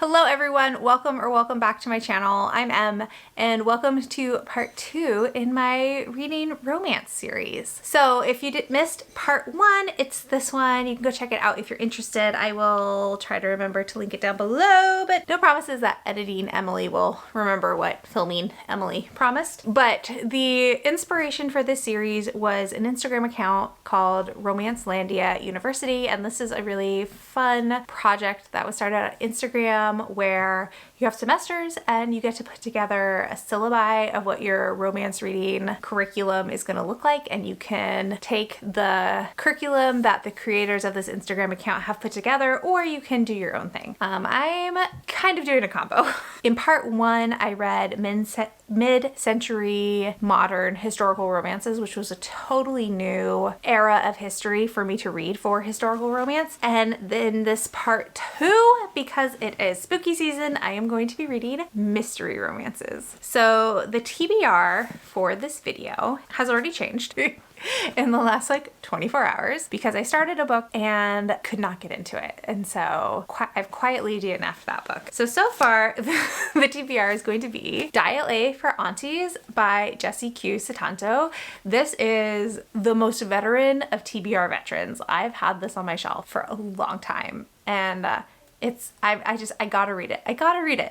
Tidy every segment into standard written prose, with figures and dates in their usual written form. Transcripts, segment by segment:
Hello everyone, welcome back to my channel. I'm Em and welcome to part 2 in my reading romance series. So if you missed part 1, it's this one. You can go check it out if you're interested. I will try to remember to link it down below, but no promises that editing Emily will remember what filming Emily promised. But the inspiration for this series was an Instagram account called Romancelandia University, and this is a really fun project that was started on Instagram where you have semesters and you get to put together a syllabi of what your romance reading curriculum is going to look like, and you can take the curriculum that the creators of this Instagram account have put together, or you can do your own thing. I'm kind of doing a combo. In part 1, I read mid-century modern historical romances, which was a totally new era of history for me to read for historical romance. And then this part 2, because it is spooky season, I am going to be reading mystery romances. So the TBR for this video has already changed in the last 24 hours because I started a book and could not get into it. And so I've quietly DNF'd that book. So far, the TBR is going to be Dial A for Aunties by Jessie Q. Sutanto. This is the most veteran of TBR veterans. I've had this on my shelf for a long time, and I gotta read it.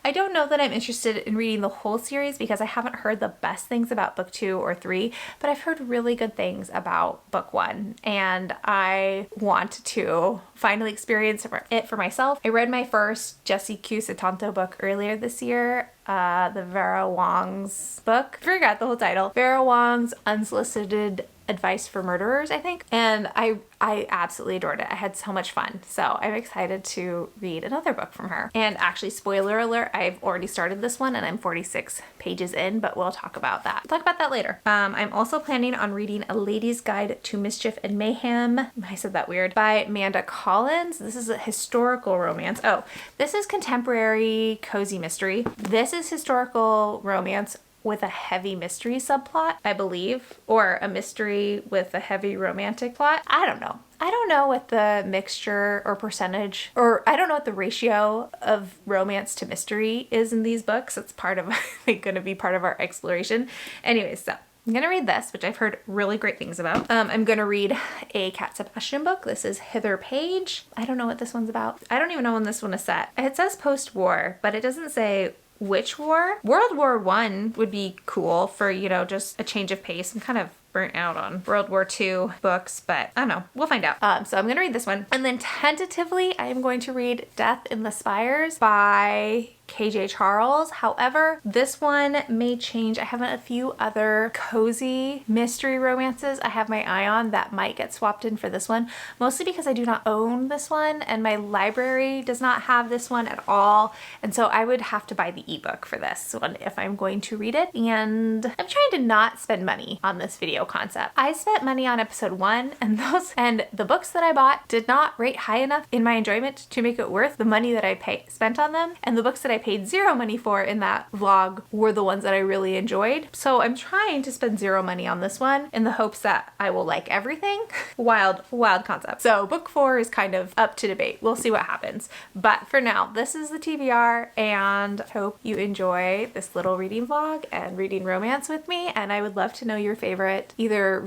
I don't know that I'm interested in reading the whole series because I haven't heard the best things about book 2 or 3, but I've heard really good things about book 1, and I want to finally experience it for myself. I read my first Jessie Q. Sutanto book earlier this year, the Vera Wong's book. I forgot the whole title. Vera Wong's Unsolicited Advice for Murderers, I think. And I absolutely adored it. I had so much fun. So I'm excited to read another book from her. And actually, spoiler alert, I've already started this one and I'm 46 pages in, but we'll talk about that. We'll talk about that later. I'm also planning on reading A Lady's Guide to Mischief and Mayhem. I said that weird. By Amanda Collins. This is a historical romance. Oh, this is contemporary cozy mystery. This is historical romance with a heavy mystery subplot, I believe, or a mystery with a heavy romantic plot. I don't know. I don't know what the mixture or percentage, or I don't know what the ratio of romance to mystery is in these books. It's part of, I think, going to be part of our exploration. Anyways, so I'm going to read this, which I've heard really great things about. I'm going to read a Cat Sebastian book. This is Hither Page. I don't know what this one's about. I don't even know when this one is set. It says post-war, but it doesn't say which war. World War I would be cool for, just a change of pace. I'm kind of burnt out on World War II books, but I don't know. We'll find out. So I'm going to read this one. And then tentatively, I am going to read Death in the Spires by KJ Charles. However, this one may change. I have a few other cozy mystery romances I have my eye on that might get swapped in for this one, mostly because I do not own this one and my library does not have this one at all. And so I would have to buy the ebook for this one if I'm going to read it. And I'm trying to not spend money on this video concept. I spent money on episode 1 and the books that I bought did not rate high enough in my enjoyment to make it worth the money that I spent on them. And the books that I paid zero money for in that vlog were the ones that I really enjoyed. So I'm trying to spend zero money on this one in the hopes that I will like everything. Wild concept. So book 4 is kind of up to debate. We'll see what happens. But for now, this is the TBR, and hope you enjoy this little reading vlog and reading romance with me. And I would love to know your favorite either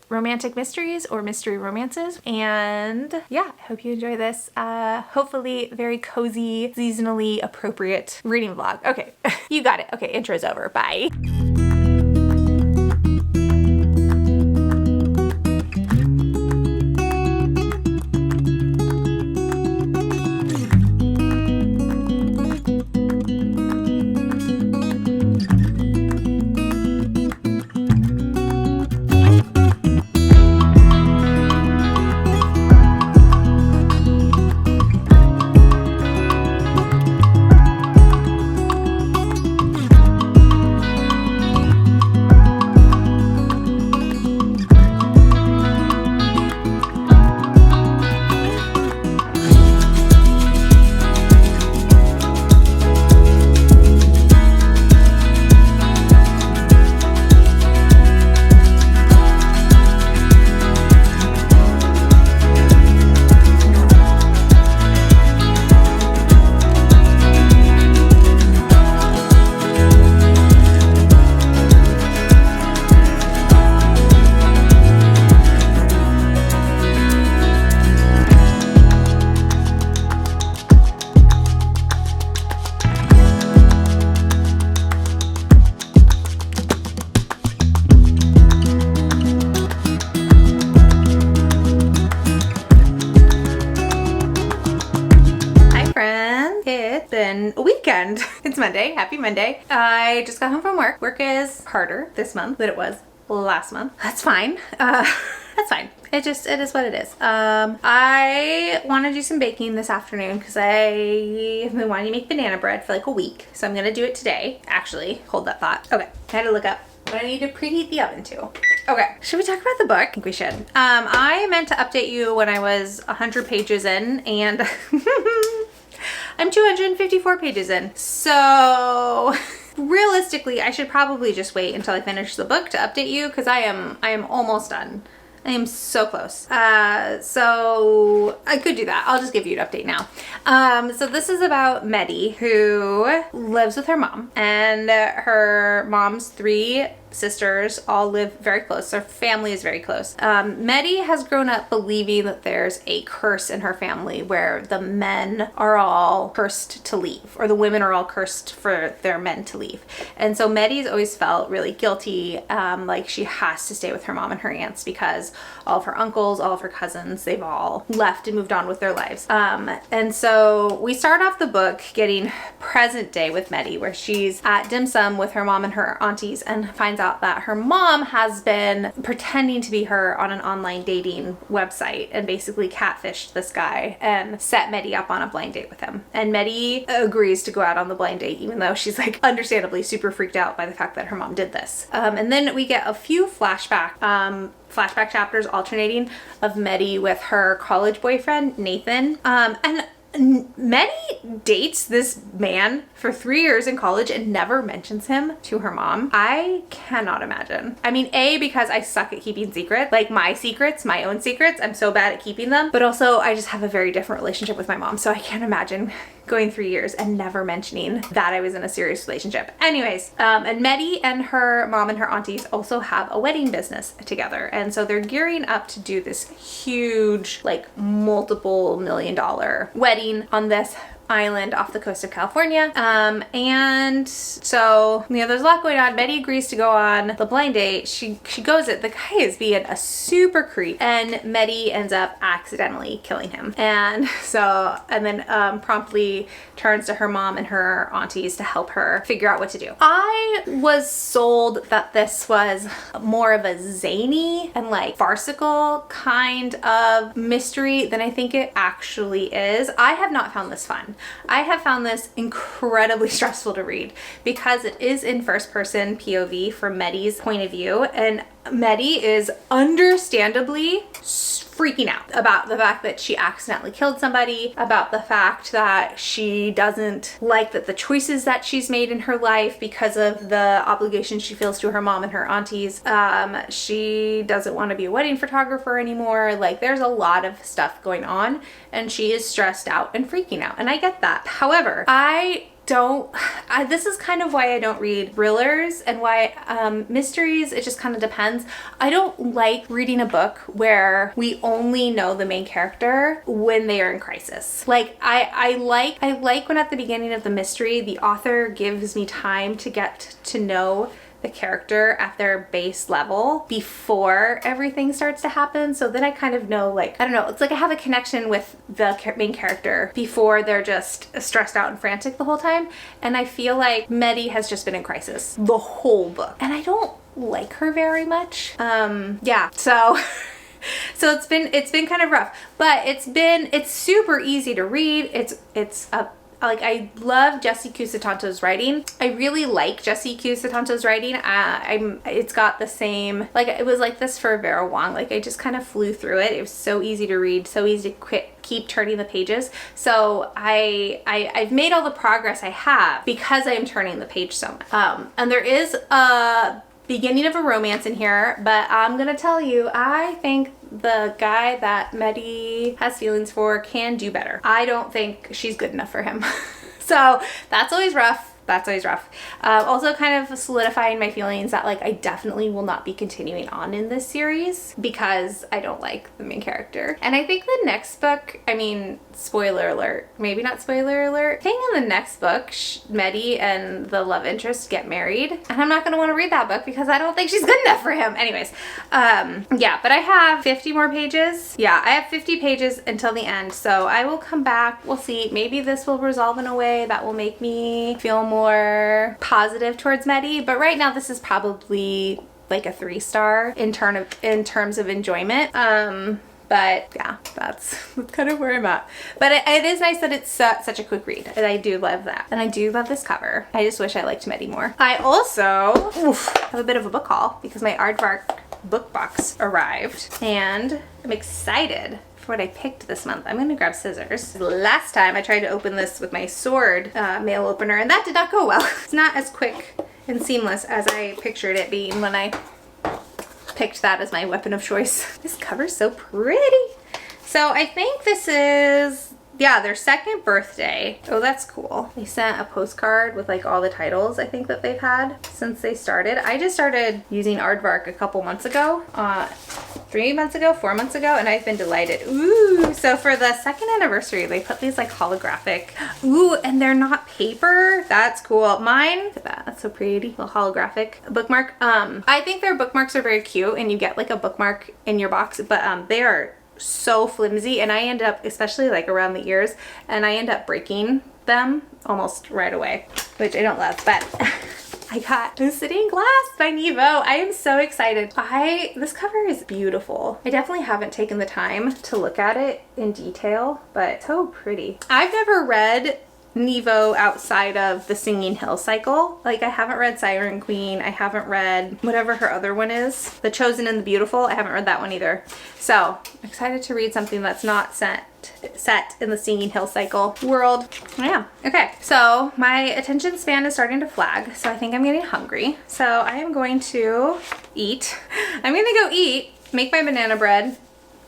romantic mysteries or mystery romances. And yeah, I hope you enjoy this hopefully very cozy, seasonally appropriate reading vlog. Okay, you got it. Okay, intro's over. Bye. It's been a weekend. It's Monday. Happy Monday. I just got home from work. Work is harder this month than it was last month. That's fine. That's fine. It is what it is. I want to do some baking this afternoon because I have been wanting to make banana bread for like a week. So I'm going to do it today. Actually, hold that thought. Okay. I had to look up what I need to preheat the oven to. Okay. Should we talk about the book? I think we should. I meant to update you when I was 100 pages in, and I'm 254 pages in. So realistically, I should probably just wait until I finish the book to update you because I am almost done. I am so close. So I could do that. I'll just give you an update now. So this is about Medi, who lives with her mom, and her mom's 3 sisters all live very close. Their family is very close. Medi has grown up believing that there's a curse in her family where the men are all cursed to leave, or the women are all cursed for their men to leave. And so Medi's always felt really guilty, like she has to stay with her mom and her aunts because all of her uncles, all of her cousins, they've all left and moved on with their lives. And so we start off the book getting present day with Medi, where she's at dim sum with her mom and her aunties and finds out that her mom has been pretending to be her on an online dating website and basically catfished this guy and set Medi up on a blind date with him. And Medi agrees to go out on the blind date, even though she's like understandably super freaked out by the fact that her mom did this. And then we get a few flashback chapters alternating of Medi with her college boyfriend, Nathan. And Medi dates this man for 3 years in college and never mentions him to her mom. I cannot imagine. I mean, A, because I suck at keeping secrets, like my secrets, my own secrets. I'm so bad at keeping them, but also I just have a very different relationship with my mom. So I can't imagine going 3 years and never mentioning that I was in a serious relationship. Anyways, and Medi and her mom and her aunties also have a wedding business together. And so they're gearing up to do this huge, like multiple $1,000,000 wedding on this island off the coast of California. And so, you know, there's a lot going on. Medi agrees to go on the blind date. She goes it. The guy is being a super creep, and Medi ends up accidentally killing him. And so, and then promptly turns to her mom and her aunties to help her figure out what to do. I was sold that this was more of a zany and like farcical kind of mystery than I think it actually is. I have not found this fun. I have found this incredibly stressful to read because it is in first person POV from Medi's point of view, and Medi is understandably freaking out about the fact that she accidentally killed somebody, about the fact that she doesn't like that the choices that she's made in her life because of the obligation she feels to her mom and her aunties. She doesn't want to be a wedding photographer anymore. Like, there's a lot of stuff going on, and she is stressed out and freaking out, and I get that. However, this is kind of why I don't read thrillers and why mysteries, it just kind of depends. I don't like reading a book where we only know the main character when they are in crisis. Like, I like when at the beginning of the mystery, the author gives me time to get to know the character at their base level before everything starts to happen. So then I kind of know, like, I don't know, it's like I have a connection with the main character before they're just stressed out and frantic the whole time. And I feel like Medi has just been in crisis the whole book, and I don't like her very much. Yeah, so so it's been kind of rough, but it's super easy to read. It's a like, I love Jesse Cusatanto's writing. I really like Jesse Cusatanto's writing. It's got the same, like, it was like this for Vera Wang. Like, I just kind of flew through it. It was so easy to read, so easy to keep turning the pages. So I've made all the progress I have because I am turning the page so much. And there is a beginning of a romance in here, but I'm gonna tell you, I think the guy that Medi has feelings for can do better. I don't think she's good enough for him. So that's always rough. That's always rough. Also kind of solidifying my feelings that like I definitely will not be continuing on in this series because I don't like the main character. And I think the next book, I mean, spoiler alert, maybe not spoiler alert. I think in the next book, Medi and the love interest get married. And I'm not going to want to read that book because I don't think she's good enough for him. Anyways, yeah, but I have 50 more pages. Yeah, I have 50 pages until the end. So I will come back. We'll see. Maybe this will resolve in a way that will make me feel more positive towards Medi, but right now this is probably like a 3-star in terms of enjoyment. But yeah, that's kind of where I'm at. But it is nice that it's such a quick read, and I do love that. And I do love this cover. I just wish I liked Medi more. I also have a bit of a book haul because my Aardvark book box arrived, and I'm excited for what I picked this month. I'm gonna grab scissors. Last time I tried to open this with my sword mail opener, and that did not go well. It's not as quick and seamless as I pictured it being when I picked that as my weapon of choice. This cover's so pretty. So I think this is, yeah, their 2nd birthday. Oh, that's cool. They sent a postcard with like all the titles I think that they've had since they started. I just started using Aardvark a couple months ago, 3 months ago, 4 months ago, and I've been delighted. Ooh, so for the 2nd anniversary, they put these like holographic, ooh, and they're not paper. That's cool. Mine, look at that, that's so pretty, little holographic bookmark. I think their bookmarks are very cute, and you get like a bookmark in your box, but they are so flimsy, and I end up, especially like around the ears, and I end up breaking them almost right away, which I don't love, but I got Luciding Glass by Nevo. I am so excited. This cover is beautiful. I definitely haven't taken the time to look at it in detail, but so pretty. I've never read Nevo outside of the Singing Hill cycle. Like I haven't read Siren Queen. I haven't read whatever her other one is. The Chosen and the Beautiful. I haven't read that one either. So I'm excited to read something that's not set in the Singing Hill cycle world. Yeah. Okay. So my attention span is starting to flag. So I think I'm getting hungry. So I am going to eat. I'm going to go eat, make my banana bread,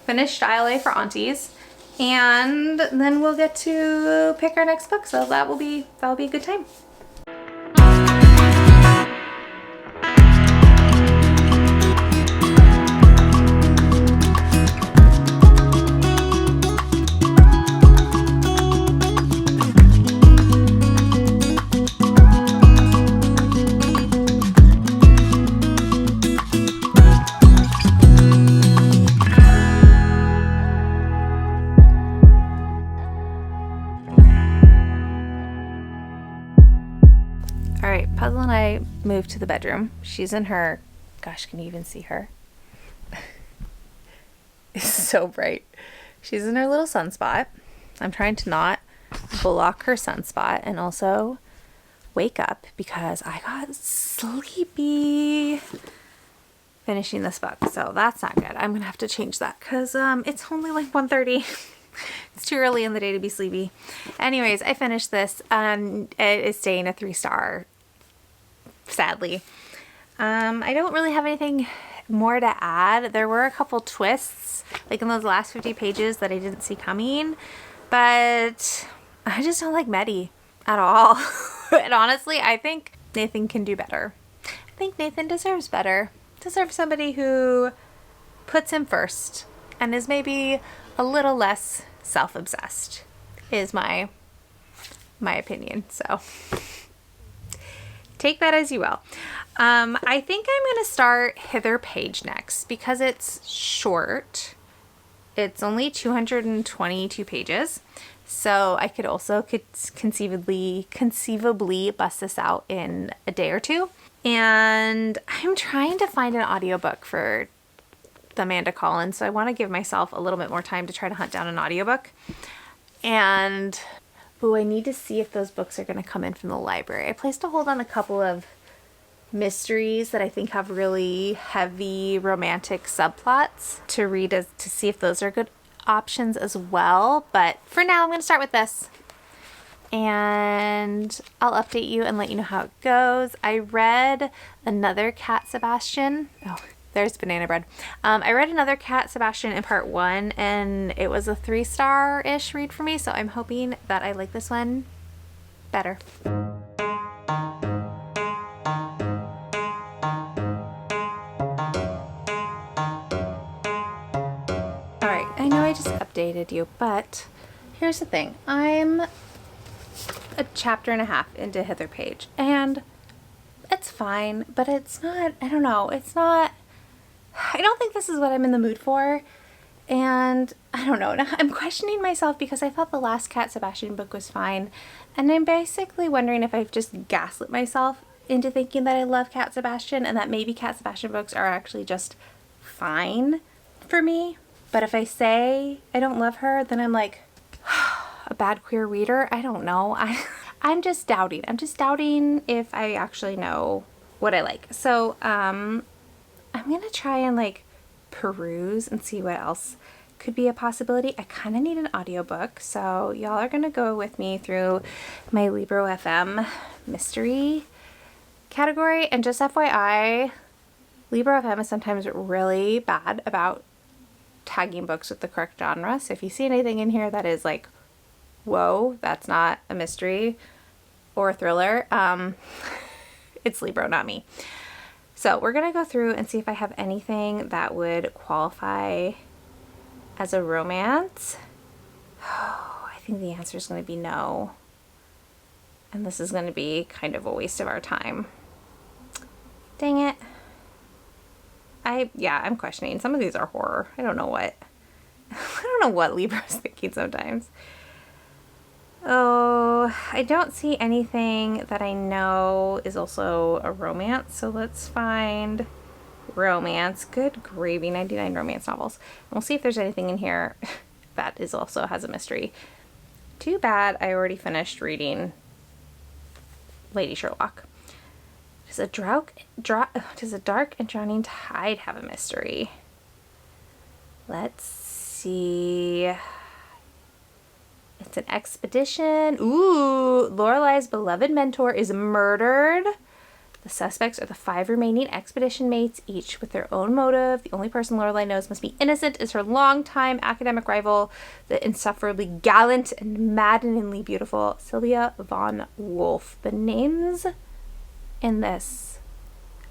finish Style for aunties, and then we'll get to pick our next book. So that'll be a good time. Puzzle and I moved to the bedroom. She's in her, gosh, can you even see her? It's so bright. She's in her little sunspot. I'm trying to not block her sunspot and also wake up because I got sleepy finishing this book. So that's not good. I'm gonna have to change that because it's only like 1:30. It's too early in the day to be sleepy. Anyways, I finished this and it is staying a 3-star. Sadly. I don't really have anything more to add. There were a couple twists like in those last 50 pages that I didn't see coming, but I just don't like Medi at all. And honestly, I think Nathan can do better. I think Nathan deserves better. Deserves somebody who puts him first and is maybe a little less self-obsessed is my opinion. So take that as you will. I think I'm going to start Hither Page next because it's short. It's only 222 pages. So I could also conceivably bust this out in a day or two. And I'm trying to find an audiobook for the Amanda Collins. So I want to give myself a little bit more time to try to hunt down an audiobook. And I need to see if those books are going to come in from the library. I placed a hold on a couple of mysteries that I think have really heavy romantic subplots to read to see if those are good options as well. But for now, I'm going to start with this. And I'll update you and let you know how it goes. I read another Cat Sebastian. Oh, there's banana bread. I read another Cat Sebastian in part 1 and it was a 3-star-ish read for me. So I'm hoping that I like this one better. updated you, but here's the thing. I'm a chapter and a half into Hither Page, and it's fine, but it's not, I don't know, it's not, I don't think this is what I'm in the mood for. And I don't know, I'm questioning myself because I thought the last Cat Sebastian book was fine. And I'm basically wondering if I've just gaslit myself into thinking that I love Cat Sebastian and that maybe Cat Sebastian books are actually just fine for me. But if I say I don't love her, then I'm like a bad queer reader. I don't know. I'm just doubting. I'm just doubting if I actually know what I like. So I'm going to try and like peruse and see what else could be a possibility. I kind of need an audiobook, so y'all are gonna go with me through my Libro FM mystery category. And just FYI, Libro FM is sometimes really bad about tagging books with the correct genre, so if you see anything in here that is like, whoa, that's not a mystery or a thriller, it's Libro, not me. So we're going to go through and see if I have anything that would qualify as a romance. Oh, I think the answer is going to be no. And this is going to be kind of a waste of our time. Dang it. I'm questioning. Some of these are horror. I don't know what Libra's thinking sometimes. Oh, I don't see anything that I know is also a romance, so let's find romance. Good gravy, 99 romance novels. And we'll see if there's anything in here that is also has a mystery. Too bad I already finished reading Lady Sherlock. Does a dark and drowning tide have a mystery? Let's see. It's an expedition. Ooh, Lorelai's beloved mentor is murdered. The suspects are the 5 remaining expedition mates, each with their own motive. The only person Lorelai knows must be innocent is her longtime academic rival, the insufferably gallant and maddeningly beautiful Sylvia von Wolf. The names in this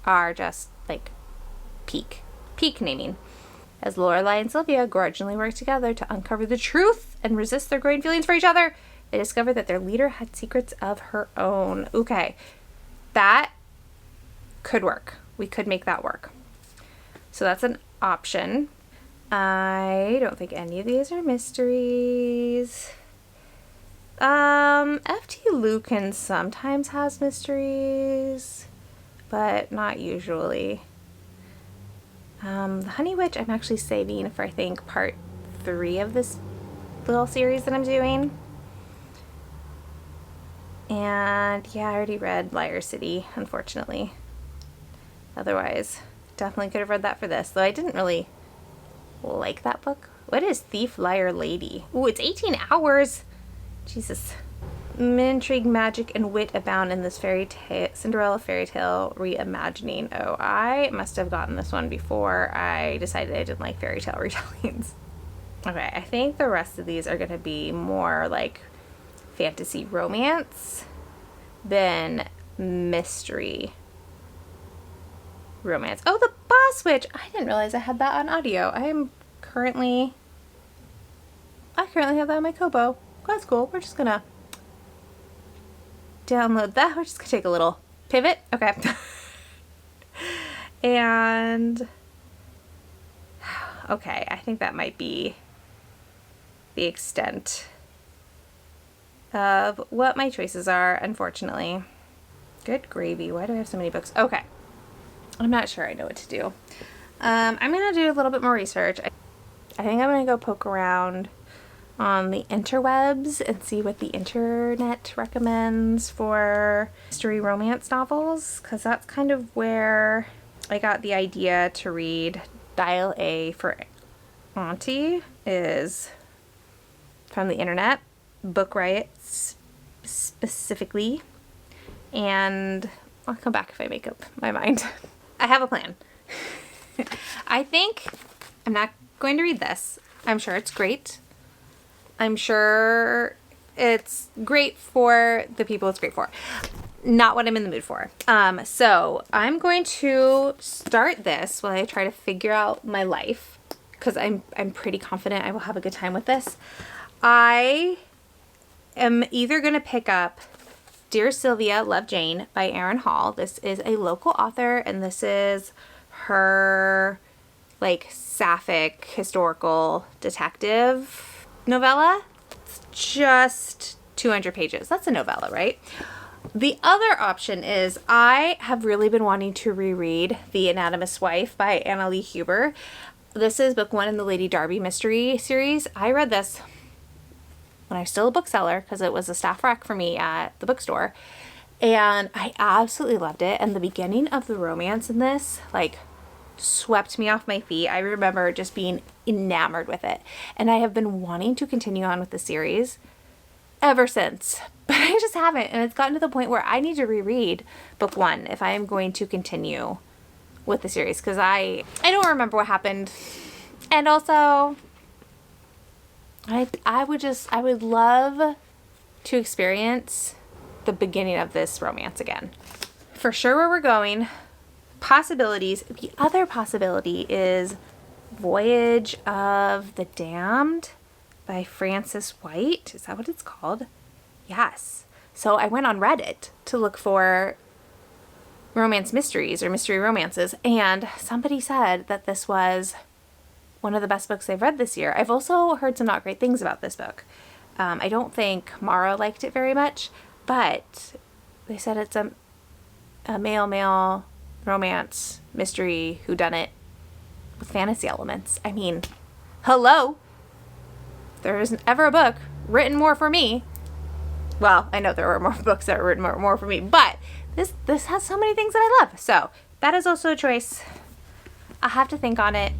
are just like peak naming. As Lorelai and Sylvia grudgingly work together to uncover the truth and resist their growing feelings for each other, they discover that their leader had secrets of her own. Okay, that could work. We could make that work. So that's an option. I don't think any of these are mysteries. F.T. Lucan sometimes has mysteries, but not usually. The Honey Witch I'm actually saving for, I think, part 3 of this little series that I'm doing. And yeah, I already read Liar City, unfortunately. Otherwise, definitely could have read that for this, though I didn't really like that book. What is Thief, Liar, Lady? Ooh, it's 18 hours! Jesus. Intrigue, magic, and wit abound in this Cinderella fairy tale reimagining. Oh, I must have gotten this one before I decided I didn't like fairy tale retellings. Okay, I think the rest of these are going to be more like fantasy romance than mystery romance. Oh, The Boss Witch! I didn't realize I had that on audio. I currently have that on my Kobo. That's cool. We're just gonna download that. We're just gonna take a little pivot. Okay. And okay, I think that might be the extent of what my choices are, unfortunately. Good gravy. Why do I have so many books? Okay. I'm not sure I know what to do. I'm gonna do a little bit more research. I think I'm gonna go poke around on the interwebs and see what the internet recommends for mystery romance novels, because that's kind of where I got the idea to read Dial A for Auntie, is from the internet, Book Riot specifically, and I'll come back if I make up my mind. I have a plan. I think I'm not going to read this. I'm sure it's great. I'm sure it's great for the people it's great for. Not what I'm in the mood for. So I'm going to start this while I try to figure out my life. because I'm pretty confident I will have a good time with this. I am either going to pick up Dear Sylvia, Love Jane by Erin Hall. This is a local author, and this is her like sapphic historical detective novella. It's just 200 pages. That's a novella, right? The other option is I have really been wanting to reread The Anatomist's Wife by Anna Lee Huber. This is book 1 in the Lady Darby mystery series. I read this when I was still a bookseller because it was a staff rec for me at the bookstore. And I absolutely loved it. And the beginning of the romance in this, like, swept me off my feet. I remember just being enamored with it. And I have been wanting to continue on with the series ever since. But I just haven't. And it's gotten to the point where I need to reread book 1 if I am going to continue with the series. Because I don't remember what happened. And also, I would love to experience the beginning of this romance again. For sure where we're going, possibilities. The other possibility is Voyage of the Damned by Frances White. Is that what it's called? Yes. So I went on Reddit to look for romance mysteries or mystery romances, and somebody said that this was one of the best books they've read this year. I've also heard some not great things about this book. I don't think Mara liked it very much, but they said it's a male romance mystery whodunit with fantasy elements. I mean, hello. There isn't ever a book written more for me. Well, I know there were more books that were written more for me, but this has so many things that I love. So that is also a choice. I'll have to think on it.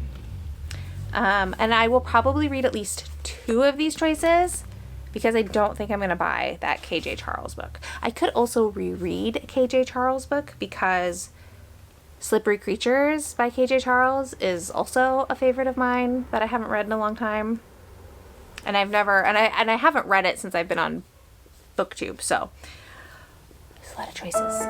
And I will probably read at least 2 of these choices because I don't think I'm going to buy that KJ Charles book. I could also reread KJ Charles book because Slippery Creatures by KJ Charles is also a favorite of mine that I haven't read in a long time. And I haven't read it since I've been on BookTube. So there's a lot of choices.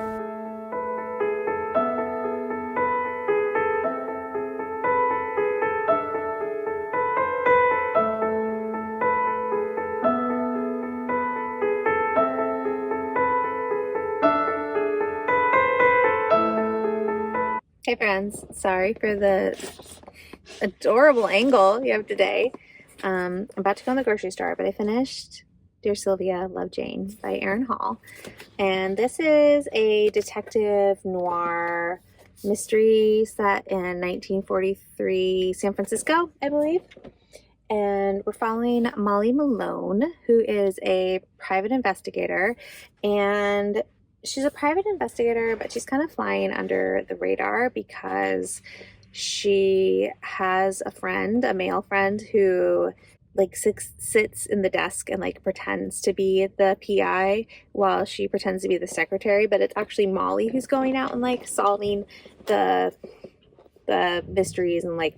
Hey friends, sorry for the adorable angle you have today. I'm about to go in the grocery store, but I finished Dear Sylvia, Love Jane by Erin Hall. And this is a detective noir mystery set in 1943 San Francisco, I believe. And we're following Molly Malone, who is a private investigator. And she's a private investigator, but she's kind of flying under the radar because she has a friend, a male friend, who like sits in the desk and like pretends to be the PI while she pretends to be the secretary, but it's actually Molly who's going out and like solving the mysteries and like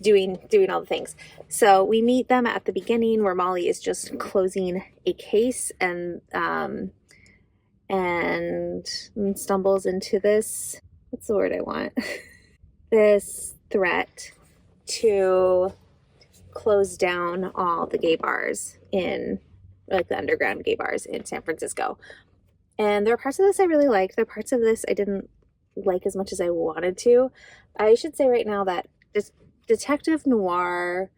doing all the things. So we meet them at the beginning where Molly is just closing a case and stumbles into this, what's the word I want? This threat to close down all the gay bars in, like the underground gay bars in San Francisco. And there are parts of this I really liked. There are parts of this I didn't like as much as I wanted to. I should say right now that this detective noir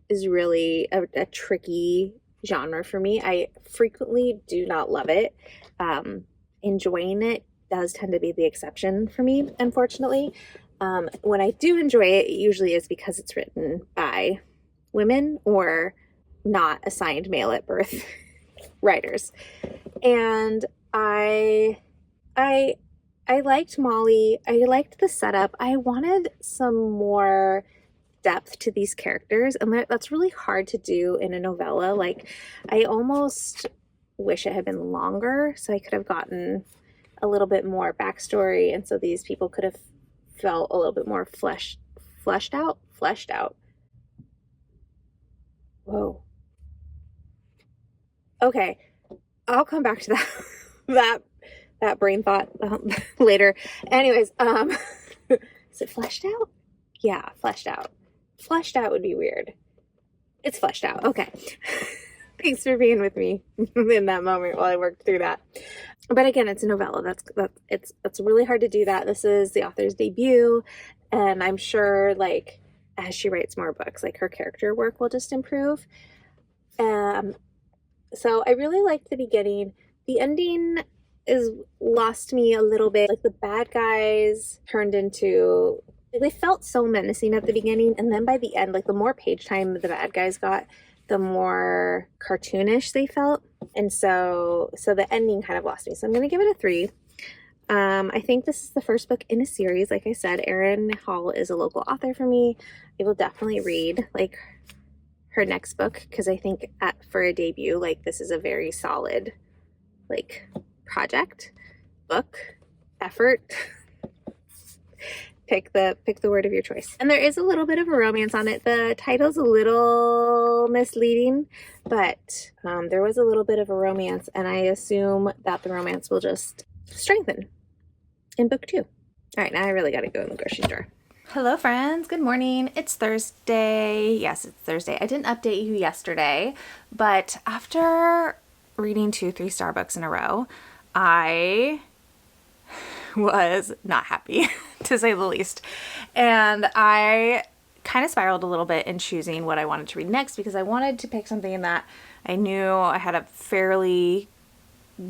is really a tricky genre for me. I frequently do not love it. Enjoying it does tend to be the exception for me, unfortunately. When I do enjoy it, it usually is because it's written by women or not assigned male at birth writers. And I liked Molly. I liked the setup. I wanted some more depth to these characters, and that's really hard to do in a novella. Like, I almost wish it had been longer so I could have gotten a little bit more backstory, and so these people could have felt a little bit more fleshed out. Whoa. Okay, I'll come back to that brain thought later. Anyways, is it fleshed out? Yeah, fleshed out. Fleshed out would be weird. It's fleshed out. Okay. Thanks for being with me in that moment while I worked through that. But again, it's a novella. It's really hard to do that. This is the author's debut, and I'm sure like as she writes more books, like her character work will just improve. Um, so I really liked the beginning. The ending is lost me a little bit. Like the bad guys turned into, they felt so menacing at the beginning, and then by the end, like the more page time the bad guys got, the more cartoonish they felt. And so the ending kind of lost me. So I'm gonna give it a 3. I think this is the first book in a series. Like I said, Erin Hall is a local author for me. I will definitely read like her next book because I think for a debut, like this is a very solid like project, book, effort. Pick the word of your choice. And there is a little bit of a romance on it. The title's a little misleading, but there was a little bit of a romance, and I assume that the romance will just strengthen in book 2. All right, now I really got to go in the grocery store. Hello friends, good morning. It's Thursday. Yes, it's Thursday. I didn't update you yesterday, but after reading 2 3-star books in a row, I was not happy to say the least. And I kind of spiraled a little bit in choosing what I wanted to read next because I wanted to pick something that I knew I had a fairly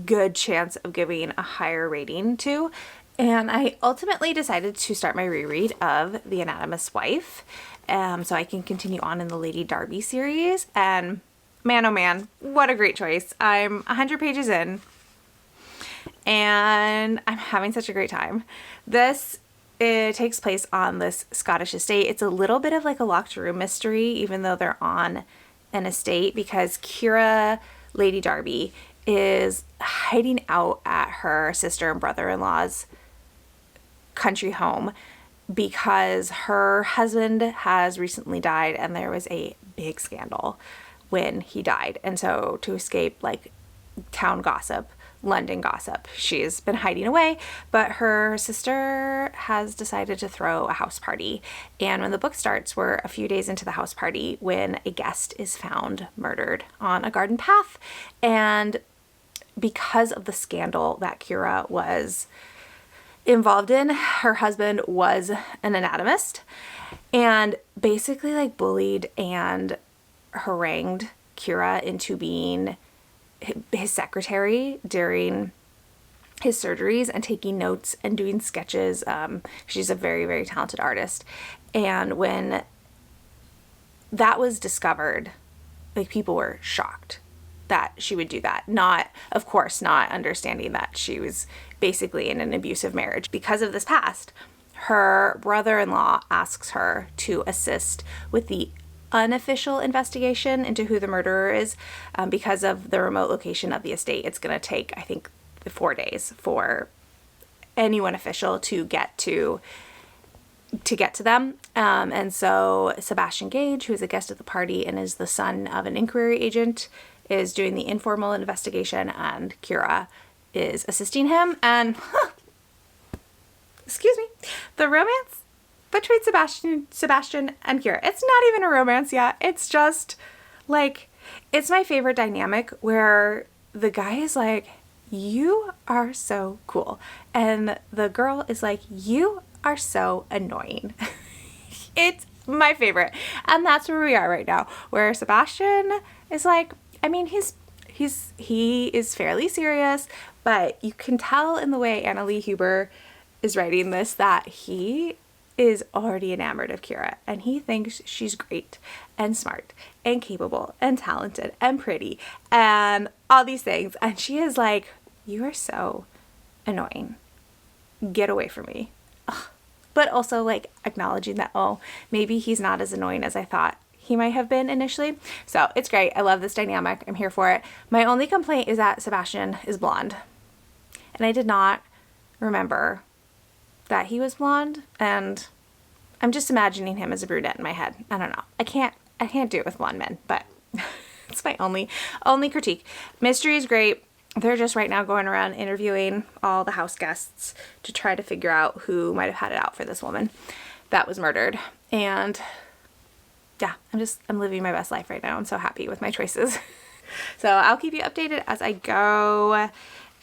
good chance of giving a higher rating to. And I ultimately decided to start my reread of The Anatomist's Wife, so I can continue on in the Lady Darby series. And man, oh man, what a great choice. I'm 100 pages in, and I'm having such a great time. It takes place on this Scottish estate. It's a little bit of like a locked room mystery, even though they're on an estate, because Kira, Lady Darby, is hiding out at her sister and brother-in-law's country home because her husband has recently died and there was a big scandal when he died. And so to escape like town gossip, London gossip, she's been hiding away, but her sister has decided to throw a house party. And when the book starts, we're a few days into the house party when a guest is found murdered on a garden path. And because of the scandal that Kira was involved in, her husband was an anatomist and basically like bullied and harangued Kira into being his secretary during his surgeries and taking notes and doing sketches. She's a very, very talented artist. And when that was discovered, like people were shocked that she would do that. Not, of course, not understanding that she was basically in an abusive marriage. Because of this past, her brother-in-law asks her to assist with the unofficial investigation into who the murderer is. Because of the remote location of the estate, it's going to take, I think, 4 days for anyone official to get to them. And so Sebastian Gage, who is a guest at the party and is the son of an inquiry agent, is doing the informal investigation, and Kira is assisting him. And excuse me, the romance between Sebastian and Kira, it's not even a romance yet. It's just like, it's my favorite dynamic where the guy is like, you are so cool, and the girl is like, you are so annoying. It's my favorite. And that's where we are right now, where Sebastian is like, I mean, he is fairly serious, but you can tell in the way Anna Lee Huber is writing this that he is already enamored of Kira, and he thinks she's great and smart and capable and talented and pretty and all these things. And she is like, you are so annoying. Get away from me. Ugh. But also like acknowledging that, oh, maybe he's not as annoying as I thought he might have been initially. So it's great. I love this dynamic. I'm here for it. My only complaint is that Sebastian is blonde, and I did not remember that he was blonde, and I'm just imagining him as a brunette in my head. I don't know. I can't do it with blonde men, but it's my only critique. Mystery is great. They're just right now going around interviewing all the house guests to try to figure out who might have had it out for this woman that was murdered. And yeah, I'm living my best life right now. I'm so happy with my choices. So I'll keep you updated as I go.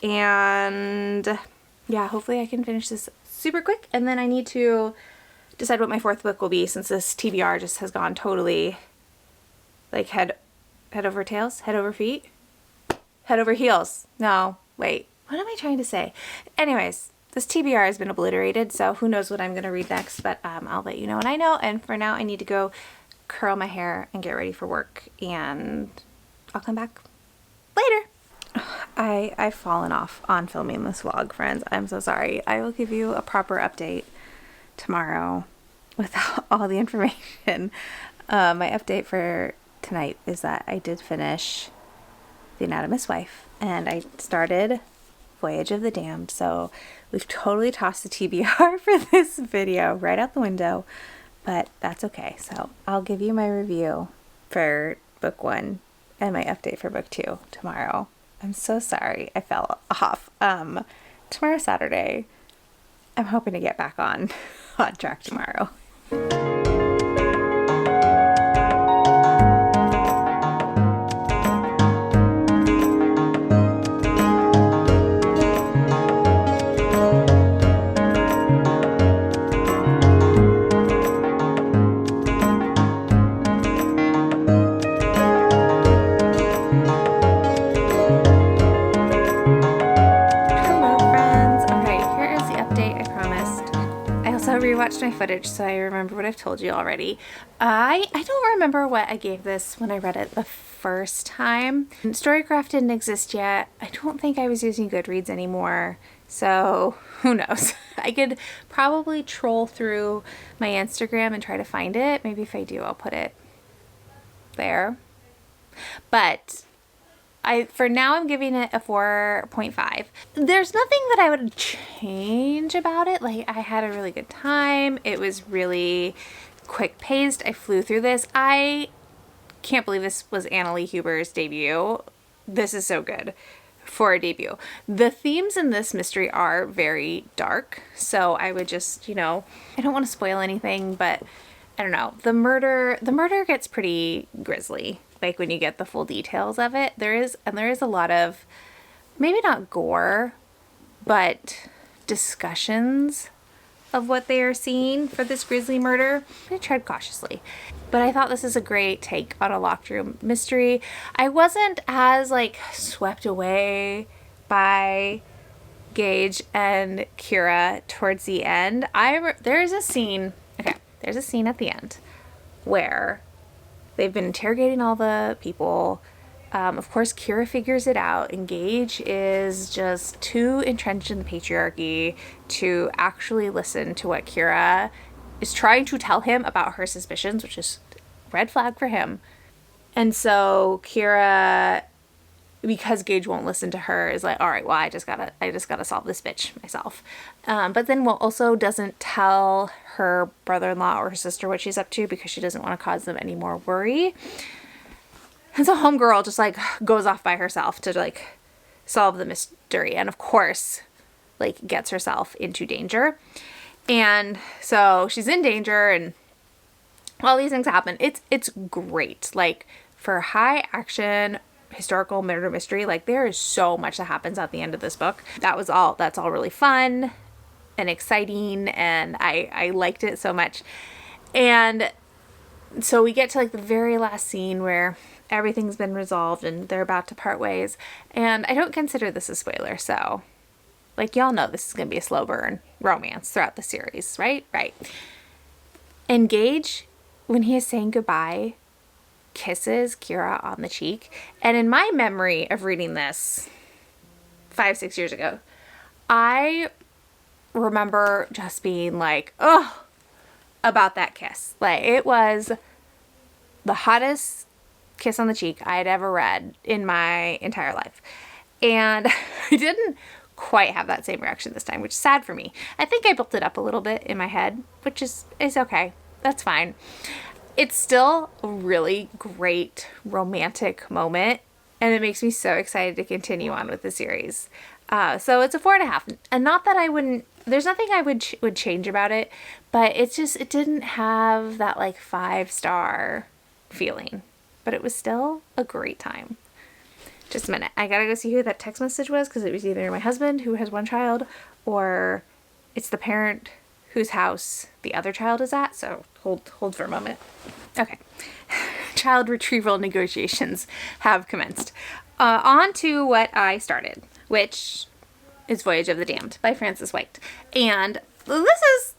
And yeah, hopefully I can finish this super quick. And then I need to decide what my fourth book will be, since this TBR just has gone totally like head over tails, head over feet, head over heels. No, wait, what am I trying to say? Anyways, this TBR has been obliterated, so who knows what I'm going to read next, but I'll let you know when I know. And for now, I need to go curl my hair and get ready for work, and I'll come back later. I've fallen off on filming this vlog, friends. I'm so sorry. I will give you a proper update tomorrow with all the information. My update for tonight is that I did finish The Anatomist's Wife, and I started Voyage of the Damned, so we've totally tossed the TBR for this video right out the window, but that's okay. So I'll give you my review for book 1 and my update for book 2 tomorrow. I'm so sorry I fell off. Tomorrow's Saturday. I'm hoping to get back on track tomorrow. Rewatched my footage, so I remember what I've told you already. I don't remember what I gave this when I read it the first time. Storycraft didn't exist yet. I don't think I was using Goodreads anymore, so who knows. I could probably troll through my Instagram and try to find it. Maybe if I do, I'll put it there. But for now, I'm giving it a 4.5. There's nothing that I would change about it. Like, I had a really good time. It was really quick paced. I flew through this. I can't believe this was Annalee Huber's debut. This is so good for a debut. The themes in this mystery are very dark. So I would just, I don't want to spoil anything, but I don't know. The murder gets pretty grisly. Like when you get the full details of it, there is a lot of, maybe not gore, but discussions of what they are seeing for this grisly murder. I'm gonna tread cautiously, but I thought this is a great take on a locked room mystery. I wasn't as swept away by Gage and Kira towards the end. There's a scene at the end where they've been interrogating all the people. Of course, Kira figures it out, and Gage is just too entrenched in the patriarchy to actually listen to what Kira is trying to tell him about her suspicions, which is red flag for him. And so Kira, because Gage won't listen to her, is like, all right, well, I just gotta solve this bitch myself. But then also doesn't tell her brother-in-law or her sister what she's up to because she doesn't want to cause them any more worry. And so homegirl just goes off by herself to solve the mystery, and of course gets herself into danger. And so she's in danger, and all these things happen. It's great. For high action historical murder mystery, there is so much that happens at the end of this book. That's all really fun and exciting, and I liked it so much. And so we get to the very last scene where everything's been resolved and they're about to part ways, and I don't consider this a spoiler, so y'all know this is gonna be a slow burn romance throughout the series, right? And Gage, when he is saying goodbye, kisses Kira on the cheek. And in my memory of reading this 5-6 years ago, I remember just being oh, about that kiss. It was the hottest kiss on the cheek I had ever read in my entire life. And I didn't quite have that same reaction this time, which is sad for me. I think I built it up a little bit in my head, which is okay. That's fine. It's still a really great romantic moment, and it makes me so excited to continue on with the series. So it's a 4.5. And not that I wouldn't, there's nothing I would change about it, but it's just, it didn't have that like 5-star feeling, but it was still a great time. Just a minute. I gotta go see who that text message was, because it was either my husband, who has one child, or it's the parent whose house the other child is at. So hold for a moment. Okay. Child retrieval negotiations have commenced. On to what I started, which is Voyage of the Damned by Frances White. And this is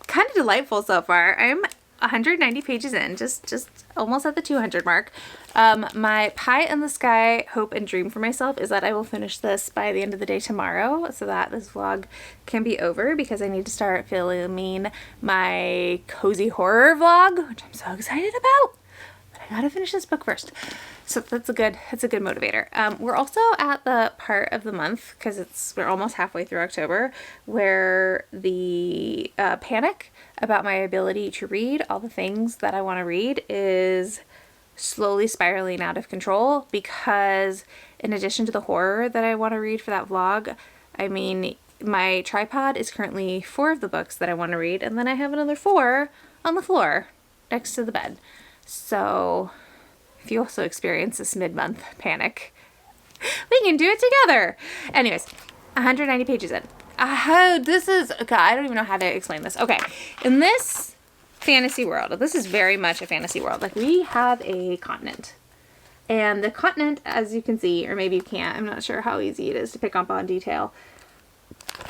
kind of delightful so far. I'm 190 pages in, just almost at the 200 mark. My pie in the sky hope and dream for myself is that I will finish this by the end of the day tomorrow, so that this vlog can be over, because I need to start filming my cozy horror vlog, which I'm so excited about. But I gotta finish this book first. So that's a good motivator. We're also at the part of the month, because we're almost halfway through October, where the panic about my ability to read all the things that I want to read is slowly spiraling out of control, because in addition to the horror that I want to read for that vlog, I mean, my tripod is currently 4 of the books that I want to read, and then I have another 4 on the floor next to the bed. So if you also experience this mid-month panic, we can do it together. Anyways, 190 pages in. This is, okay, I don't even know how to explain this. Okay, in this fantasy world, this is very much a fantasy world. Like, we have a continent. And the continent, as you can see, or maybe you can't, I'm not sure how easy it is to pick up on detail,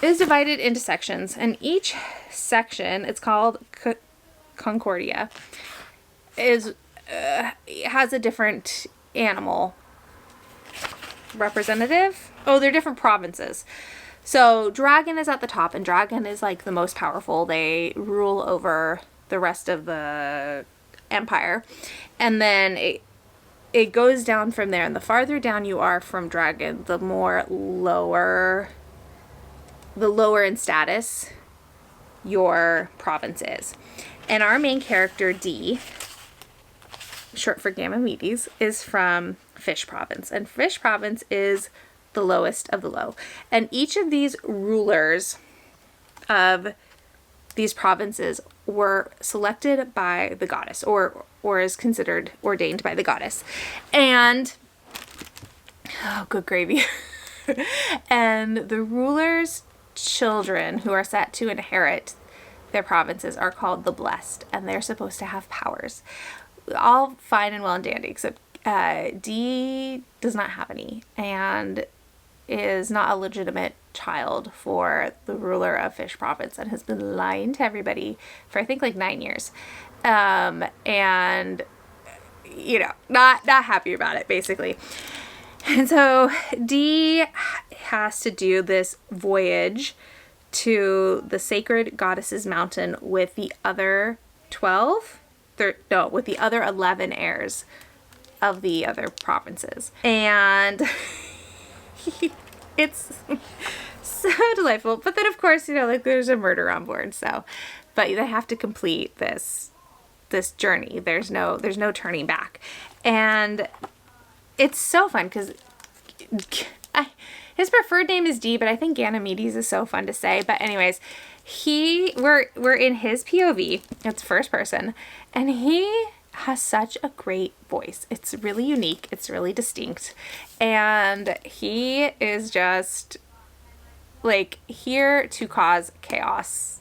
is divided into sections. And each section, it's called Concordia, has a different animal representative. Oh, they're different provinces. So Dragon is at the top, and Dragon is like the most powerful. They rule over the rest of the empire. And then it goes down from there, and the farther down you are from Dragon, the lower in status your province is. And our main character, D, short for Ganymedes, is from Fish Province. And Fish Province is the lowest of the low. And each of these rulers of these provinces were selected by the goddess, or is considered ordained by the goddess. And, oh, good gravy. And the rulers' children who are set to inherit their provinces are called the Blessed, and they're supposed to have powers. All fine and well and dandy, except D does not have any, and is not a legitimate child for the ruler of Fish Province, and has been lying to everybody for I think like 9 years. And you know, not happy about it, basically. And so D has to do this voyage to the sacred goddess's mountain with the other 11 heirs of the other provinces. And it's so delightful. But then, of course, you know, like, there's a murder on board. So, but they have to complete this journey. There's no turning back. And it's so fun because his preferred name is D, but I think Ganymedes is so fun to say. But anyways, we're in his POV. It's first person, and he has such a great voice. It's really unique. It's really distinct. And he is just like here to cause chaos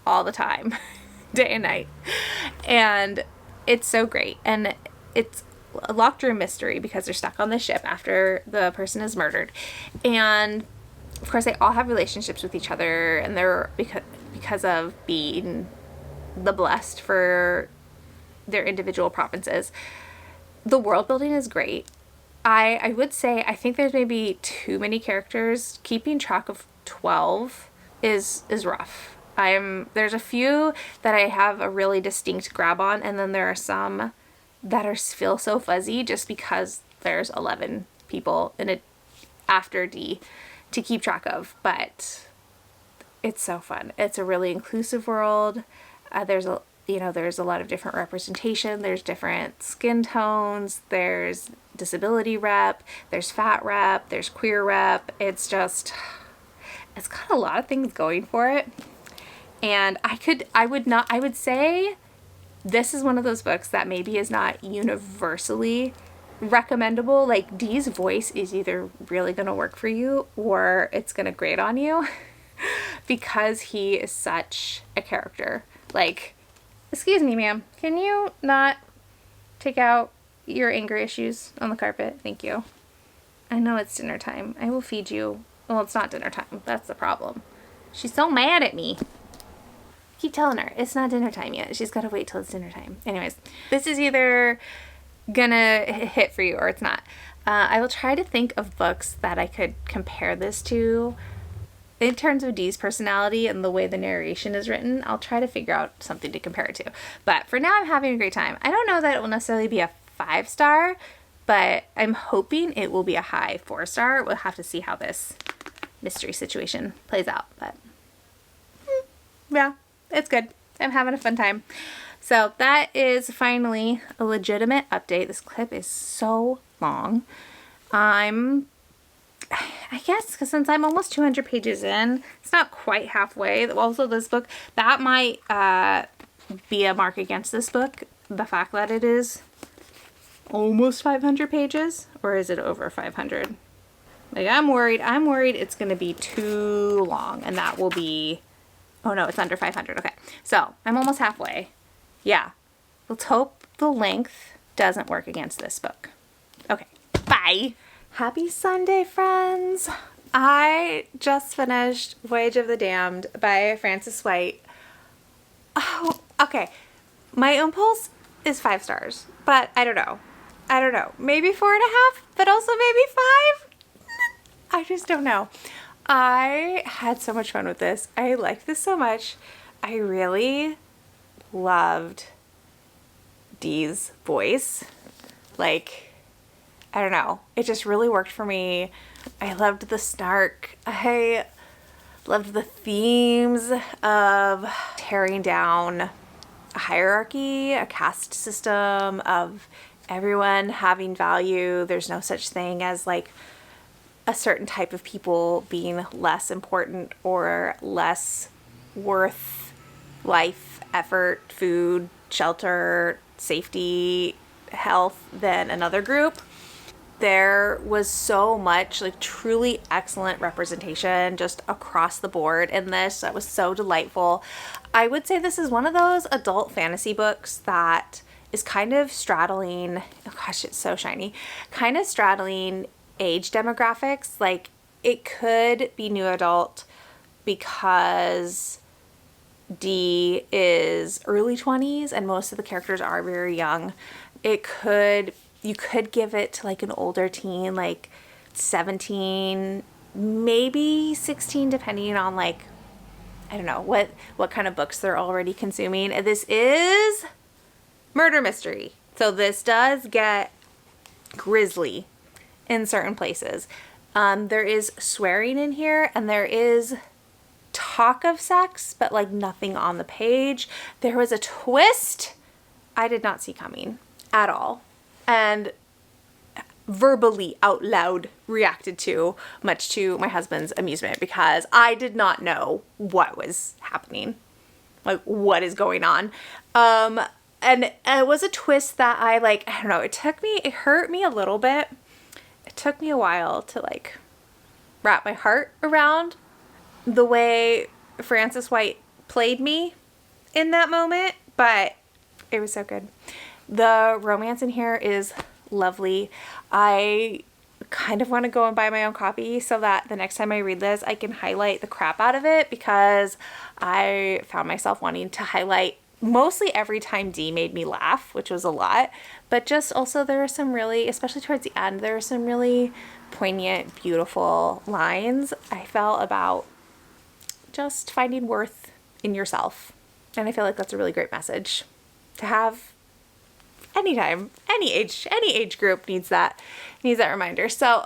all the time, day and night. And it's so great. And it's a locked room mystery because they're stuck on the ship after the person is murdered. And of course they all have relationships with each other, and they're because of being the Blessed for their individual provinces. The world building is great. I would say I think there's maybe too many characters. Keeping track of 12 is rough. There's a few that I have a really distinct grab on, and then there are some that feel so fuzzy just because there's 11 people in it after D to keep track of. But it's so fun. It's a really inclusive world. There's a lot of different representation. There's different skin tones. There's disability rep, there's fat rep, there's queer rep. It's got a lot of things going for it. And I would say this is one of those books that maybe is not universally recommendable. Like, Dee's voice is either really going to work for you or it's going to grate on you because he is such a character. Like, excuse me, ma'am, can you not take out your anger issues on the carpet? Thank you. I know it's dinner time. I will feed you. Well, it's not dinner time. That's the problem. She's so mad at me. Keep telling her it's not dinner time yet. She's got to wait till it's dinner time. Anyways, this is either gonna hit for you or it's not. I will try to think of books that I could compare this to in terms of Dee's personality and the way the narration is written. I'll try to figure out something to compare it to. But for now, I'm having a great time. I don't know that it will necessarily be a 5-star, but I'm hoping it will be a high 4-star. We'll have to see how this mystery situation plays out. But yeah, it's good. I'm having a fun time. So that is finally a legitimate update. This clip is so long. I guess because since I'm almost 200 pages in, it's not quite halfway. Also, this book, that might be a mark against this book. The fact that it is almost 500 pages, or is it over 500? Like, I'm worried it's going to be too long, and that will be, oh no, it's under 500. Okay, so I'm almost halfway. Yeah, let's hope the length doesn't work against this book. Okay, bye. Happy Sunday, friends. I just finished Voyage of the Damned by Frances White. Oh, okay. My impulse is 5 stars, but I don't know. Maybe 4.5, but also maybe 5. I just don't know. I had so much fun with this. I liked this so much. I really loved Dee's voice. Like, I don't know. It just really worked for me. I loved the snark. I loved the themes of tearing down a hierarchy, a caste system, of everyone having value. There's no such thing as like a certain type of people being less important or less worth life, effort, food, shelter, safety, health than another group. There was so much like truly excellent representation just across the board in this. That was so delightful. I would say this is one of those adult fantasy books that is kind of straddling, oh gosh, it's so shiny, kind of straddling age demographics. Like, it could be new adult because Dee is early 20s and most of the characters are very young. You could give it to like an older teen, like 17, maybe 16, depending on like, I don't know, what kind of books they're already consuming. This is murder mystery. So this does get grisly in certain places. There is swearing in here, and there is talk of sex, but like nothing on the page. There was a twist I did not see coming at all, and verbally out loud reacted to, much to my husband's amusement, because I did not know what was happening, like what is going on. And it was a twist that I don't know, it hurt me a little bit. It took me a while to like wrap my heart around the way Frances White played me in that moment, but it was so good. The romance in here is lovely. I kind of want to go and buy my own copy so that the next time I read this, I can highlight the crap out of it, because I found myself wanting to highlight mostly every time Dee made me laugh, which was a lot, but just also there are some really, especially towards the end, there are some really poignant, beautiful lines I felt about just finding worth in yourself. And I feel like that's a really great message to have anytime. Any age group needs that reminder. So,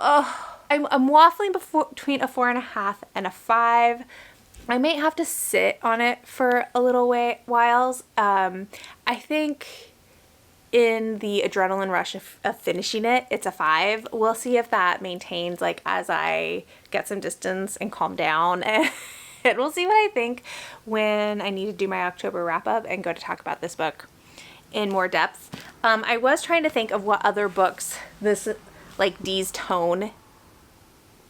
I'm waffling between a 4.5 and a 5. I may have to sit on it for a little whiles. I think in the adrenaline rush of finishing it, it's a 5. We'll see if that maintains like as I get some distance and calm down, and we'll see what I think when I need to do my October wrap up and go to talk about this book in more depth. I was trying to think of what other books this like Dee's tone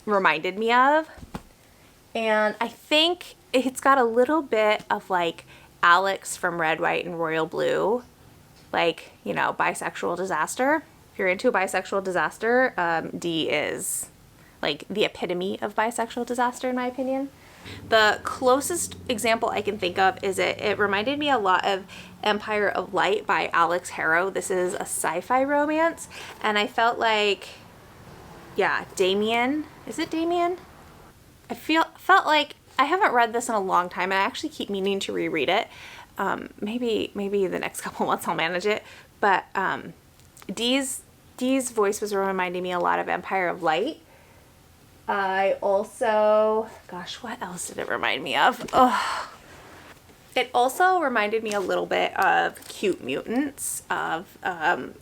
reminded me of, and I think it's got a little bit of like Alex from Red, White, and Royal Blue, like, you know, bisexual disaster. If you're into a bisexual disaster, Dee is like the epitome of bisexual disaster in my opinion. The closest example I can think of is it reminded me a lot of Empire of Light by Alex Harrow. This is a sci-fi romance, and I felt like, yeah, Damien. Is it Damien? Felt like I haven't read this in a long time, and I actually keep meaning to reread it. Maybe the next couple months I'll manage it. But Dee's voice was reminding me a lot of Empire of Light. I also, gosh, what else did it remind me of? Oh, it also reminded me a little bit of Cute Mutants of, God,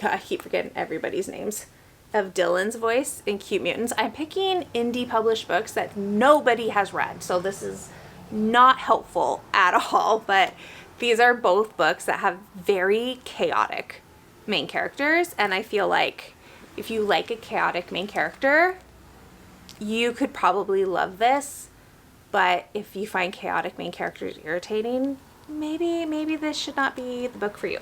I keep forgetting everybody's names, of Dylan's voice in Cute Mutants. I'm picking indie published books that nobody has read, so this is not helpful at all, but these are both books that have very chaotic main characters, and I feel like if you like a chaotic main character, you could probably love this, but if you find chaotic main characters irritating, maybe this should not be the book for you.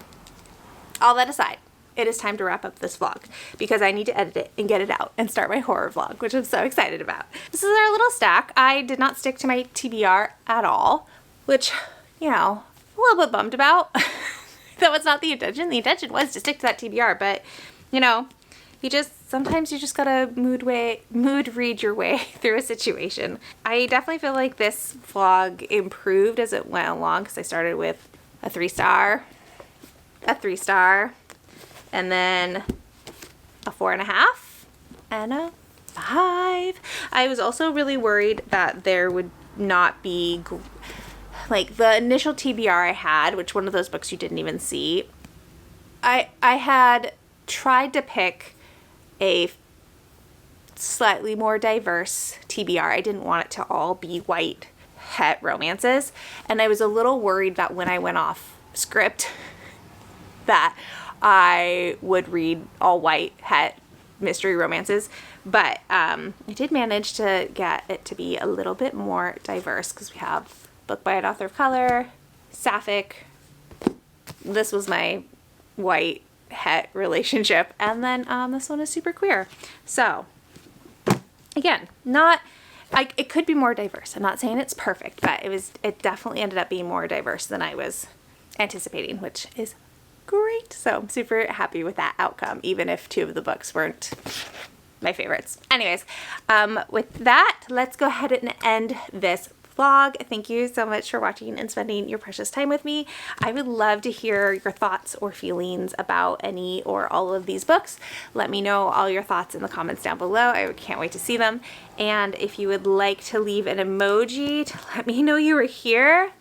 All that aside, it is time to wrap up this vlog because I need to edit it and get it out and start my horror vlog, which I'm so excited about. This is our little stack. I did not stick to my TBR at all, which, you know, a little bit bummed about. That was not the intention. The intention was to stick to that TBR, but, you know, sometimes you just gotta mood read your way through a situation. I definitely feel like this vlog improved as it went along because I started with a 3-star, and then a 4.5, and a 5. I was also really worried that there would not be, like, the initial TBR I had, which one of those books you didn't even see, I had tried to pick a slightly more diverse TBR. I didn't want it to all be white het romances, and I was a little worried that when I went off script that I would read all white het mystery romances, but I did manage to get it to be a little bit more diverse because we have book by an author of color, sapphic, this was my white het relationship, and then this one is super queer. So again, it could be more diverse. I'm not saying it's perfect, but it definitely ended up being more diverse than I was anticipating, which is great. So I'm super happy with that outcome, even if 2 of the books weren't my favorites. Anyways, with that, let's go ahead and end this vlog. Thank you so much for watching and spending your precious time with me. I would love to hear your thoughts or feelings about any or all of these books. Let me know all your thoughts in the comments down below. I can't wait to see them. And if you would like to leave an emoji to let me know you were here,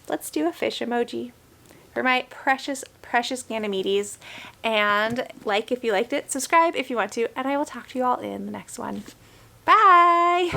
let's do a fish emoji for my precious Ganymedes. And like if you liked it, subscribe if you want to, and I will talk to you all in the next one. Bye!